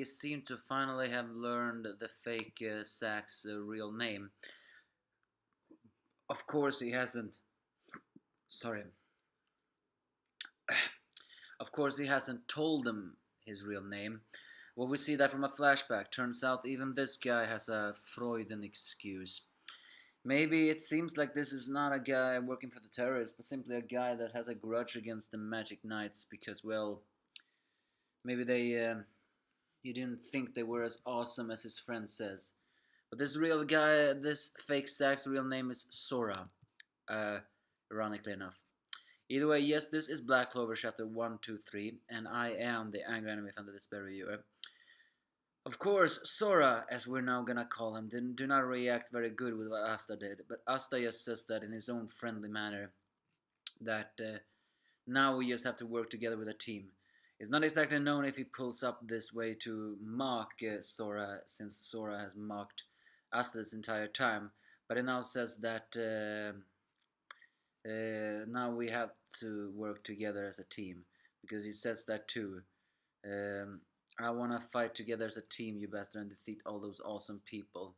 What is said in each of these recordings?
seem to finally have learned the fake Sack's real name. Of course, he hasn't. Sorry. Of course, he hasn't told them his real name. Well, we see that from a flashback. Turns out even this guy has a Freudian excuse. Maybe it seems like this is not a guy working for the terrorists, but simply a guy that has a grudge against the Magic Knights because, well, maybe he didn't think they were as awesome as his friend says. But this real guy, this fake Sack's real name is Sora, uh, ironically enough. Either way, yes, this is Black Clover chapter 123, and I am the angry anime fan of this reviewer. Of course, Sora, as we're now gonna call him, do not react very good with what Asta did, but Asta just says that in his own friendly manner, that now we just have to work together with a team. It's not exactly known if he pulls up this way to mock Sora, since Sora has mocked Asta this entire time, but he now says that now we have to work together as a team, because he says that too. Um, I want to fight together as a team, you bastard, and defeat all those awesome people.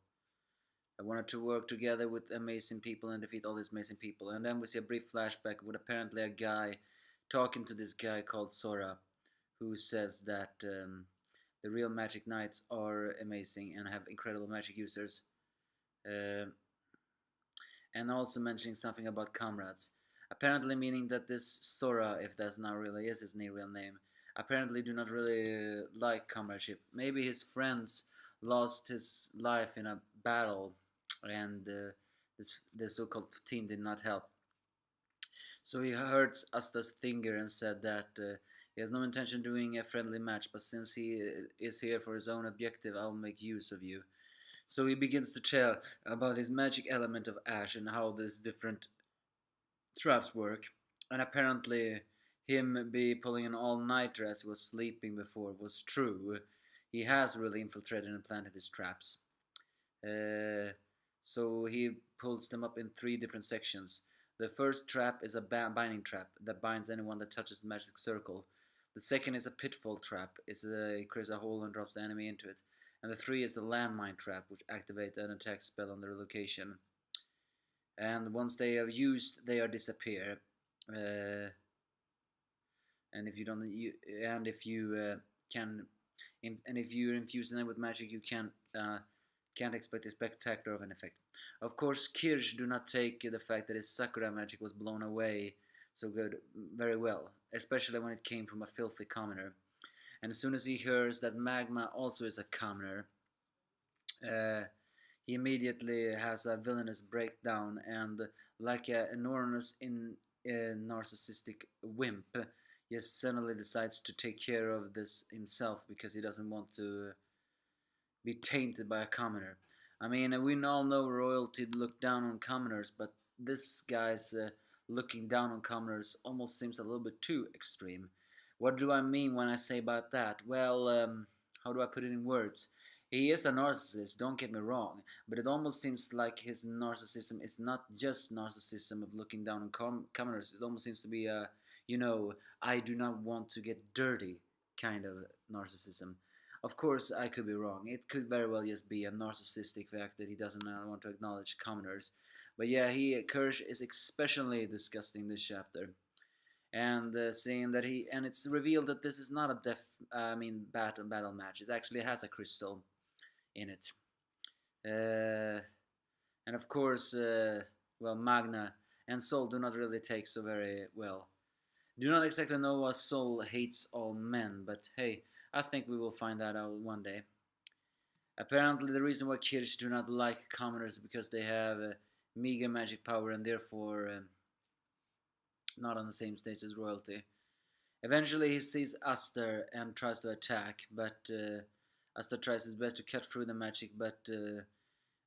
I wanted to work together with amazing people and defeat all these amazing people. And then we see a brief flashback with apparently a guy talking to this guy called Sora, who says that the real Magic Knights are amazing and have incredible magic users. Uh, and also mentioning something about comrades. Apparently meaning that this Sora, if that's not really is his real name, apparently do not really like comradeship. Maybe his friends lost his life in a battle, and the so-called team did not help. So he hurts Asta's finger and said that he has no intention of doing a friendly match, but since he is here for his own objective, I'll make use of you. So he begins to tell about his magic element of ash and how these different traps work. And apparently, him be pulling an all-nighter as he was sleeping before was true. He has really infiltrated and planted his traps. Uh, so he pulls them up in three different sections. The first trap is a binding trap that binds anyone that touches the magic circle. The second is a pitfall trap. It creates a hole and drops the enemy into it. And the three is a landmine trap, which activates an attack spell on their location. And once they are used, they are disappear. And if you don't, and if you can, and if you infuse them with magic, you can't expect a spectacular of an effect. Of course, Kirsch do not take the fact that his Sakura magic was blown away so good very well, especially when it came from a filthy commoner. And as soon as he hears that Magma also is a commoner, uh, he immediately has a villainous breakdown and, like an enormous narcissistic wimp, he suddenly decides to take care of this himself because he doesn't want to be tainted by a commoner. I mean, we all know royalty look down on commoners, but this guy's looking down on commoners almost seems a little bit too extreme. What do I mean when I say about that? Well, how do I put it in words? He is a narcissist, don't get me wrong, but it almost seems like his narcissism is not just narcissism of looking down on commoners. It almost seems to be a, I do not want to get dirty kind of narcissism. Of course, I could be wrong. It could very well just be a narcissistic fact that he doesn't want to acknowledge commoners. But yeah, Kirsch is especially disgusting this chapter, and saying that it's revealed that this is not a battle match. It actually has a crystal in it, and of course, well, Magna and Sol do not really take so very well. Do not exactly know why Sol hates all men, but hey, I think we will find that out one day. Apparently, the reason why Kirsch do not like commoners is because they have meager magic power and therefore not on the same stage as royalty. Eventually, he sees Aster and tries to attack, but Aster tries his best to cut through the magic, but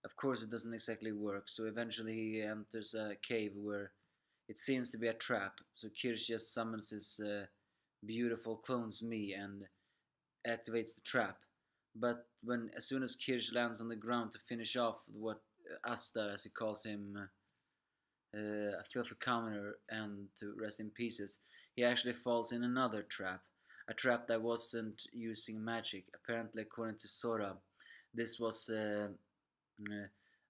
of course, it doesn't exactly work. So eventually, he enters a cave where it seems to be a trap. So Kirsch just summons his beautiful clone's me and activates the trap. But as soon as Kirsch lands on the ground to finish off what Asta, as he calls him, a filthy commoner, and to rest in pieces, he actually falls in another trap. a trap that wasn't using magic. Apparently, according to Sora, this was a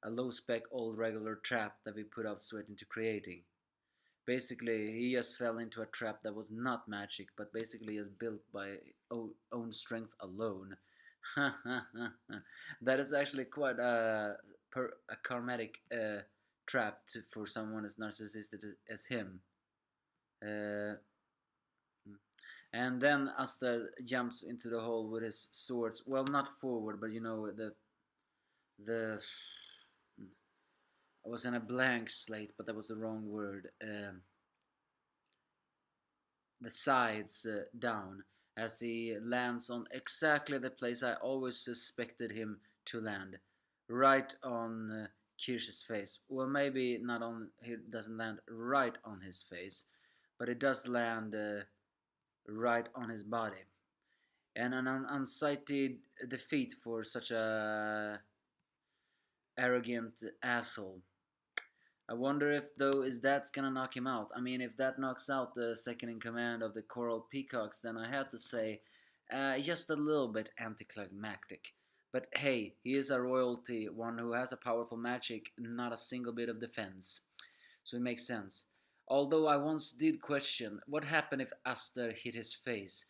low spec old regular trap that we put out sweat into creating. Basically, he just fell into a trap that was not magic, but basically is built by own strength alone. That is actually quite a karmatic trap for someone as narcissistic as him. Uh, and then Asta jumps into the hole with his swords. Well, not forward, but the I was in a blank slate, but that was the wrong word. The sides down as he lands on exactly the place I always suspected him to land, right on Kirsch's face. Well, maybe not on. He doesn't land right on his face, but it does land right on his body. And an unsightly defeat for such a arrogant asshole. I wonder if though is that's gonna knock him out. I mean, if that knocks out the second in command of the Coral Peacocks, then I have to say, just a little bit anticlimactic. But hey, he is a royalty, one who has a powerful magic, not a single bit of defense. So it makes sense. Although I once did question what happened if Aster hit his face.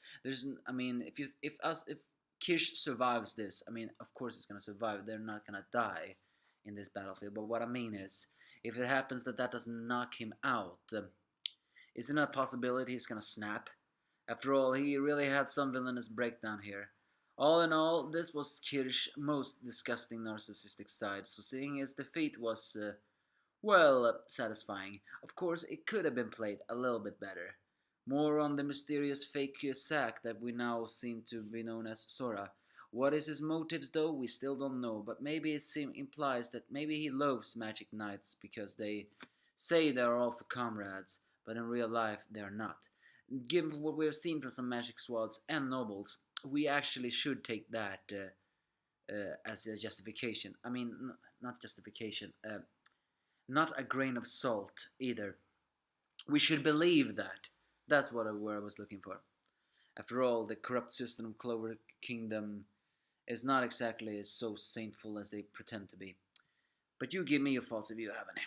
I mean, if Kirsch survives this, I mean, of course it's gonna survive. They're not gonna die in this battlefield. But what I mean is, if it happens that that doesn't knock him out, isn't it a possibility he's gonna snap? After all, he really had some villainous breakdown here. All in all, this was Kirsch's most disgusting narcissistic side, so seeing his defeat was, satisfying. Of course, it could have been played a little bit better. More on the mysterious fake sack that we now seem to be known as Sora. What is his motives though, we still don't know, but maybe implies that maybe he loves Magic Knights because they say they are all for comrades, but in real life they are not. Given what we have seen from some Magic Swords and Nobles, we actually should take that as a justification. I mean, not justification, not a grain of salt either. We should believe that. That's what word I was looking for. After all, the corrupt system of Clover Kingdom is not exactly so saintful as they pretend to be. But you give me your thoughts if you have any.